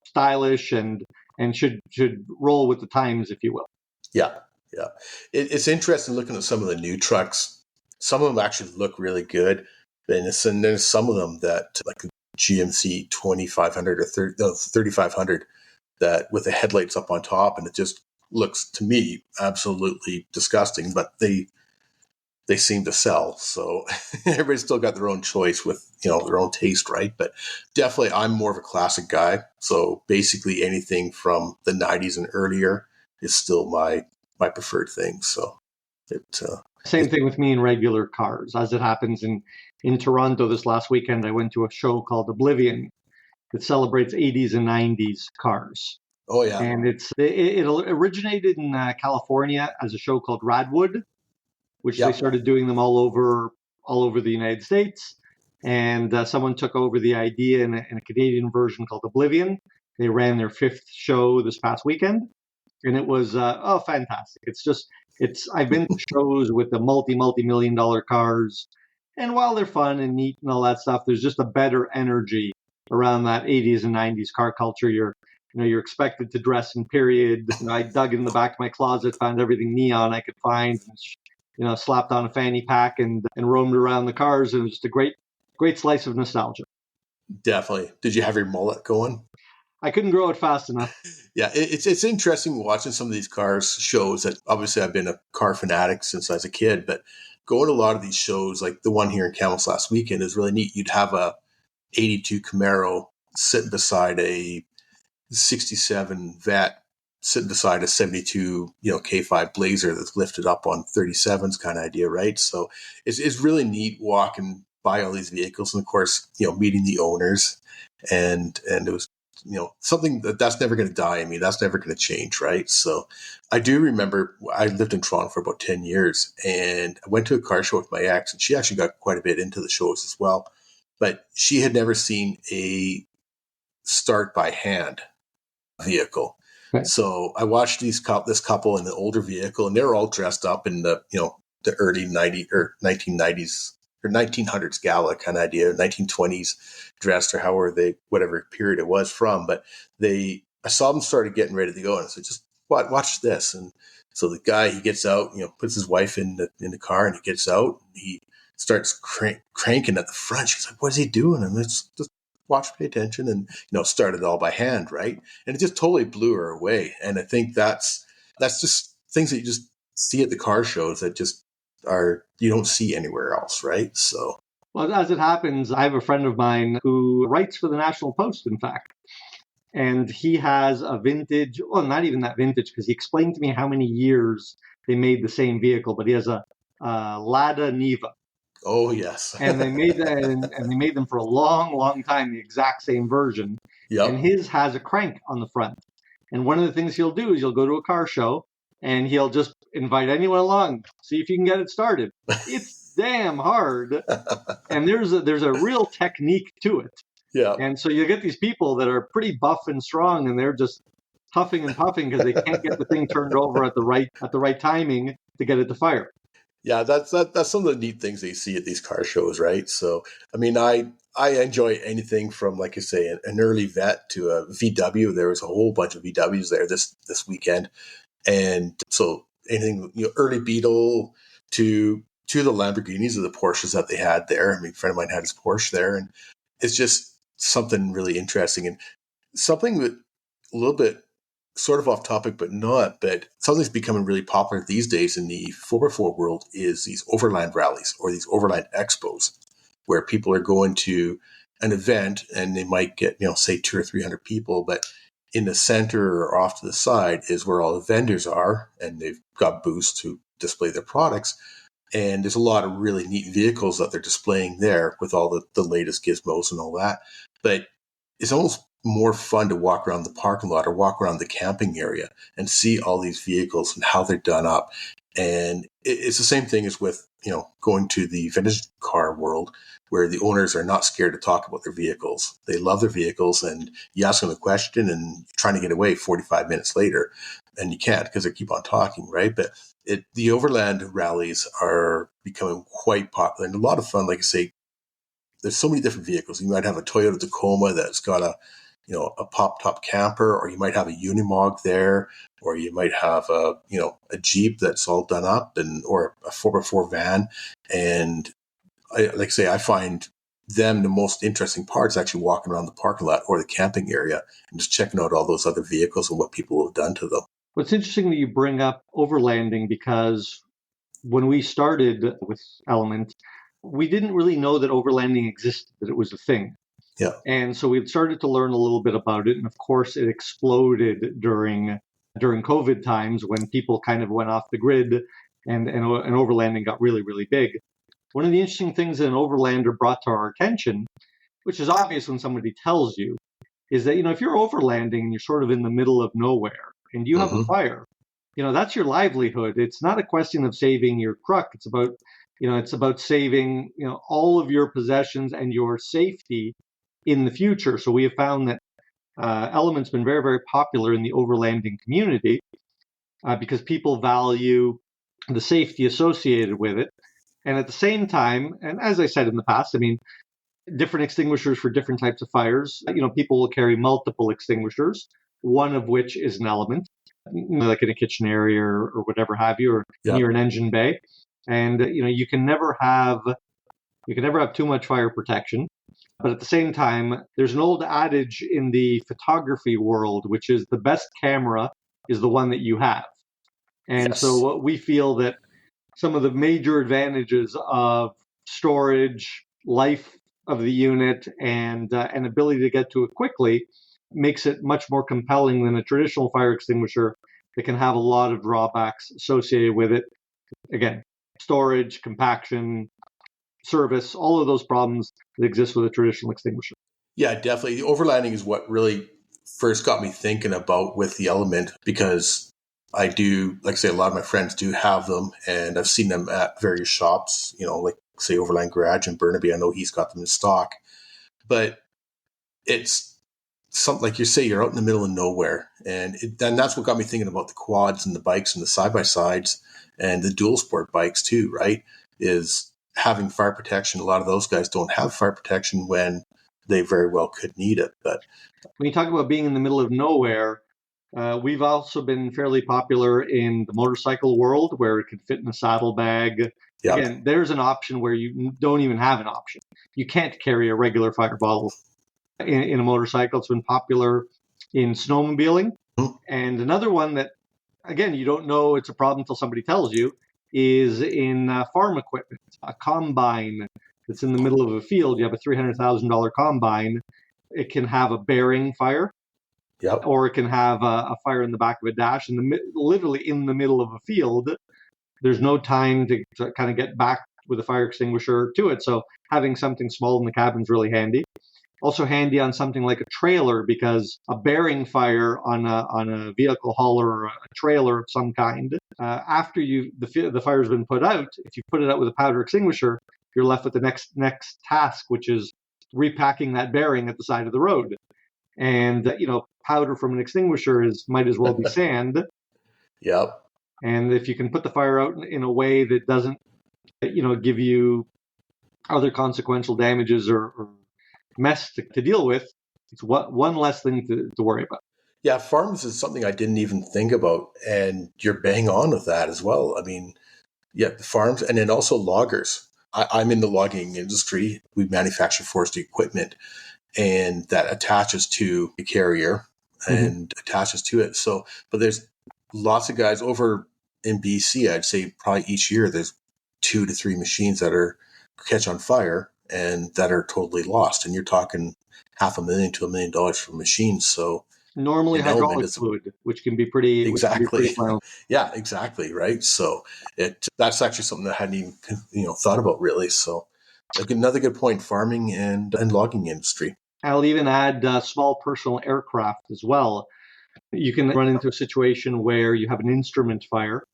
stylish and should roll with the times, if you will.
Yeah, yeah. It's interesting looking at some of the new trucks. Some of them actually look really good, and there's some of them that, like the GMC 2500 or 3500, that with the headlights up on top, and it just looks to me absolutely disgusting. But they seem to sell, so everybody's still got their own choice with their own taste, right? But definitely, I'm more of a classic guy. So basically, anything from the '90s and earlier is still my preferred thing. So
Same thing with me in regular cars. As it happens in Toronto this last weekend, I went to a show called Oblivion that celebrates 80s and 90s cars.
Oh yeah,
and it originated in California as a show called Radwood, which they started doing them all over the United States. And someone took over the idea in a Canadian version called Oblivion. They ran their 5th show this past weekend, and it was fantastic. I've been to shows with the multi-million dollar cars, and while they're fun and neat and all that stuff, there's just a better energy around that 80s and 90s car culture. You're expected to dress in period. I dug in the back of my closet, found everything neon I could find, and, slapped on a fanny pack and roamed around the cars. And it was just a great slice of nostalgia.
Definitely. Did you have your mullet going?
I couldn't grow it fast enough.
Yeah, it's interesting watching some of these cars shows. That obviously I've been a car fanatic since I was a kid, but going to a lot of these shows, like the one here in Kamloops last weekend, is really neat. You'd have a 82 Camaro sitting beside a 67 Vet, sitting beside a 72 K5 Blazer that's lifted up on 37s, kind of idea, right? So it's really neat walking by all these vehicles, and of course meeting the owners, and it was something that's never going to die. I mean, that's never going to change, right? So I do remember I lived in Toronto for about 10 years, and I went to a car show with my ex, and she actually got quite a bit into the shows as well, but she had never seen a start by hand vehicle. Right. So I watched this couple in the older vehicle, and they're all dressed up in the the early 90s or 1990s or 1900s gala kind of idea, 1920s dressed, or whatever period it was from. But I saw them started getting ready to go, and I said, just watch this. And so the guy, he gets out, puts his wife in the car, and he gets out, and he starts cranking at the front. She's like, "What is he doing?" And it's just watch, pay attention, and started all by hand, right? And it just totally blew her away. And I think that's just things that you just see at the car shows that just you don't see anywhere else, right? So,
well, as it happens, I have a friend of mine who writes for the National Post, in fact, and he has a vintage, well, not even that vintage, because he explained to me how many years they made the same vehicle, but he has a Lada Niva.
Oh yes,
and they made them for a long, long time, the exact same version. Yep. And his has a crank on the front. And one of the things he'll do is he'll go to a car show and he'll just invite anyone along, see if you can get it started. It's damn hard, and there's a real technique to it.
Yeah.
And so you get these people that are pretty buff and strong, and they're just huffing and puffing because they can't get the thing turned over at the right timing to get it to fire.
Yeah, that's some of the neat things that you see at these car shows, right? So, I mean, I enjoy anything from, like you say, an early Vet to a VW. There was a whole bunch of VWs there this weekend, and so anything early Beetle to the Lamborghinis or the Porsches that they had there. I mean, a friend of mine had his Porsche there, and it's just something really interesting and something that a little bit sort of off topic, but not. But something that's becoming really popular these days in the 4x4 world is these overland rallies or these overland expos, where people are going to an event and they might get, say 200 or 300 people, but in the center or off to the side is where all the vendors are, and they've got booths to display their products. And there's a lot of really neat vehicles that they're displaying there with all the latest gizmos and all that. But it's almost more fun to walk around the parking lot or walk around the camping area and see all these vehicles and how they're done up. And it's the same thing as with, going to the vintage car world, where the owners are not scared to talk about their vehicles. They love their vehicles, and you ask them a question and you're trying to get away 45 minutes later, and you can't because they keep on talking, right? But the overland rallies are becoming quite popular and a lot of fun. Like I say, there's so many different vehicles. You might have a Toyota Tacoma that's got a a pop top camper, or you might have a Unimog there, or you might have a Jeep that's all done up, or a 4x4 van. And I find them the most interesting part is actually walking around the parking lot or the camping area and just checking out all those other vehicles and what people have done to them.
Well, it's interesting that you bring up overlanding, because when we started with Element, we didn't really know that overlanding existed, that it was a thing.
Yeah.
And so we started to learn a little bit about it. And of course, it exploded during COVID times, when people kind of went off the grid, and overlanding got really, really big. One of the interesting things that an overlander brought to our attention, which is obvious when somebody tells you, is that, if you're overlanding and you're sort of in the middle of nowhere and you have a fire, that's your livelihood. It's not a question of saving your truck. It's about saving, all of your possessions and your safety in the future. So we have found that Element's been very, very popular in the overlanding community because people value the safety associated with it. And at the same time, and as I said in the past, different extinguishers for different types of fires. People will carry multiple extinguishers, one of which is an Element, like in a kitchen area or whatever have you, or near an engine bay. And you can never have too much fire protection. But at the same time, there's an old adage in the photography world, which is the best camera is the one that you have. And so we feel that some of the major advantages of storage, life of the unit, and ability to get to it quickly makes it much more compelling than a traditional fire extinguisher that can have a lot of drawbacks associated with it. Again, storage, compaction, service, all of those problems that exist with a traditional extinguisher.
Yeah, definitely. The overlanding is what really first got me thinking about with the Element, because I do, like I say, a lot of my friends do have them, and I've seen them at various shops, like say Overland Garage in Burnaby. I know he's got them in stock, but it's something like you say, you're out in the middle of nowhere. And then that's what got me thinking about the quads and the bikes and the side-by-sides and the dual sport bikes too, right? Is having fire protection. A lot of those guys don't have fire protection when they very well could need it. But
when you talk about being in the middle of nowhere, we've also been fairly popular in the motorcycle world, where it could fit in a saddlebag. Yep. Again, there's an option where you don't even have an option. You can't carry a regular fire bottle in a motorcycle. It's been popular in snowmobiling. Mm-hmm. And another one that, again, you don't know it's a problem until somebody tells you, is in farm equipment. A combine that's in the middle of a field. You have a $300,000 combine. It can have a bearing fire.
Yep.
Or it can have a fire in the back of a dash, literally in the middle of a field. There's no time to kind of get back with a fire extinguisher to it. So having something small in the cabin is really handy. Also handy on something like a trailer, because a bearing fire on a vehicle hauler or a trailer of some kind, after the fire's been put out, if you put it out with a powder extinguisher, you're left with the next task, which is repacking that bearing at the side of the road. And powder from an extinguisher might as well be sand.
Yep.
And if you can put the fire out in a way that doesn't, give you other consequential damages or mess to deal with, it's one less thing to worry about.
Yeah, farms is something I didn't even think about, and you're bang on with that as well. The farms, and then also loggers. I'm in the logging industry. We manufacture forestry equipment, and that attaches to the carrier and attaches to it. So, but there's lots of guys over in BC, I'd say probably each year there's 2 to 3 machines that catch on fire and that are totally lost. And you're talking $500,000 to $1 million for machines. So
normally hydraulic fluid, which can be pretty
yeah, exactly. Right. So that's actually something that I hadn't even thought about really. So another good point, farming and logging industry.
I'll even add small personal aircraft as well. You can run into a situation where you have an instrument fire.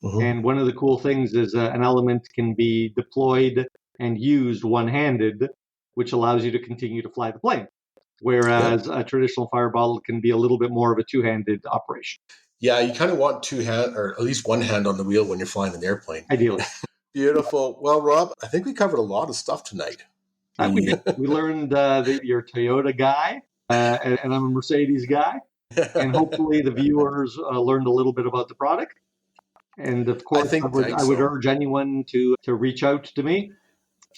Mm-hmm. And one of the cool things is an Element can be deployed and used one-handed, which allows you to continue to fly the plane. Whereas a traditional fire bottle can be a little bit more of a two-handed operation.
Yeah, you kind of want 2 hands, or at least 1 hand on the wheel when you're flying an airplane.
Ideally.
Beautiful. Well, Rob, I think we covered a lot of stuff tonight.
We learned that you're a Toyota guy. and I'm a Mercedes guy. And hopefully the viewers learned a little bit about the product. And of course, I would urge anyone to reach out to me.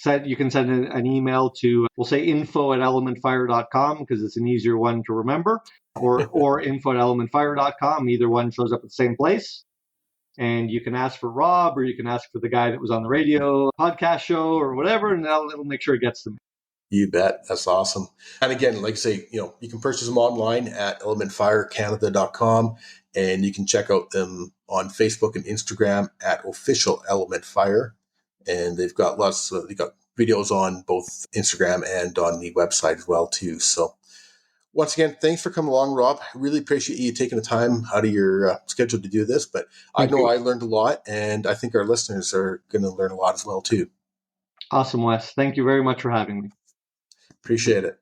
You can send an email to, we'll say info@elementfire.com because it's an easier one to remember, or info@elementfire.com. Either one shows up at the same place. And you can ask for Rob, or you can ask for the guy that was on the radio podcast show or whatever, and it'll make sure it gets to me.
You bet. That's awesome. And again, like I say, you can purchase them online at elementfirecanada.com, and you can check out them on Facebook and Instagram at official Element Fire. And they've got they've got videos on both Instagram and on the website as well too. So once again, thanks for coming along, Rob. I really appreciate you taking the time out of your schedule to do this, but I know I learned a lot, and I think our listeners are going to learn a lot as well too.
Awesome, Wes. Thank you very much for having me.
Appreciate it.